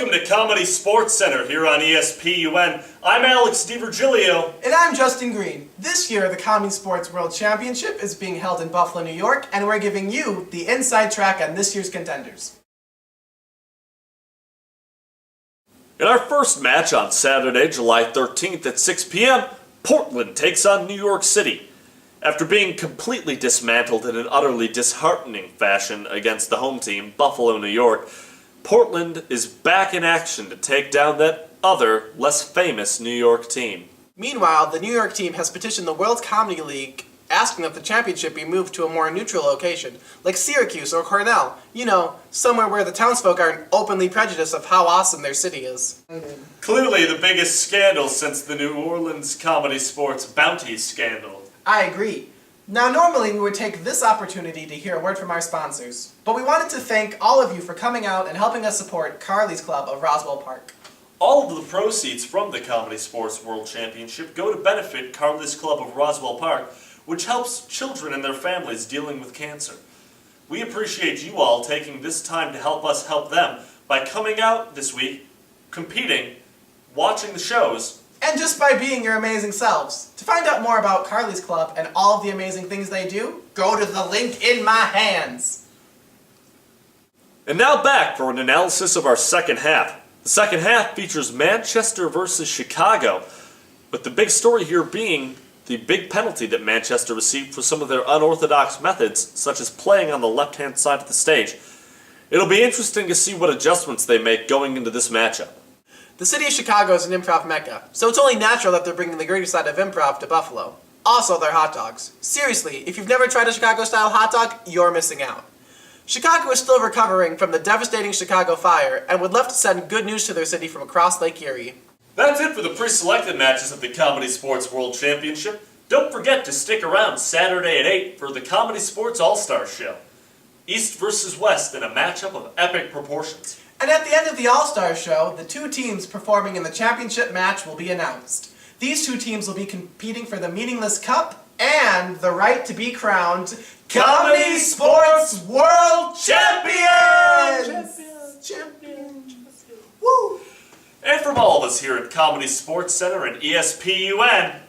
Welcome to Comedy Sports Center here on ESPN. I'm Alex DiVirgilio. And I'm Justin Green. This year, the ComedySportz World Championship is being held in Buffalo, New York, and we're giving you the inside track on this year's contenders. In our first match on Saturday, July 13th at 6 p.m., Portland takes on New York City. After being completely dismantled in an utterly disheartening fashion against the home team, Buffalo, New York, Portland is back in action to take down that other, less famous New York team. Meanwhile, the New York team has petitioned the World Comedy League asking that the championship be moved to a more neutral location, like Syracuse or Cornell. You know, somewhere where the townsfolk aren't openly prejudiced of how awesome their city is. Clearly the biggest scandal since the New Orleans Comedy Sports Bounty scandal. I agree. Now, normally we would take this opportunity to hear a word from our sponsors, but we wanted to thank all of you for coming out and helping us support Carly's Club of Roswell Park. All of the proceeds from the ComedySportz World Championship go to benefit Carly's Club of Roswell Park, which helps children and their families dealing with cancer. We appreciate you all taking this time to help us help them by coming out this week, competing, watching the shows, and just by being your amazing selves. To find out more about Carly's Club and all of the amazing things they do, go to the link in my hands. And now back for an analysis of our second half. The second half features Manchester versus Chicago, with the big story here being the big penalty that Manchester received for some of their unorthodox methods, such as playing on the left-hand side of the stage. It'll be interesting to see what adjustments they make going into this matchup. The city of Chicago is an improv mecca, so it's only natural that they're bringing the greater side of improv to Buffalo. Also, their hot dogs. Seriously, if you've never tried a Chicago-style hot dog, you're missing out. Chicago is still recovering from the devastating Chicago fire and would love to send good news to their city from across Lake Erie. That's it for the pre-selected matches of the ComedySportz World Championship. Don't forget to stick around Saturday at 8 for the ComedySportz All-Star Show. East versus West in a matchup of epic proportions. And at the end of the All-Star Show, the two teams performing in the championship match will be announced. These two teams will be competing for the meaningless cup and the right to be crowned ComedySportz World Champions! Champions! Woo! And from all of us here at ComedySportz Center and ESPN,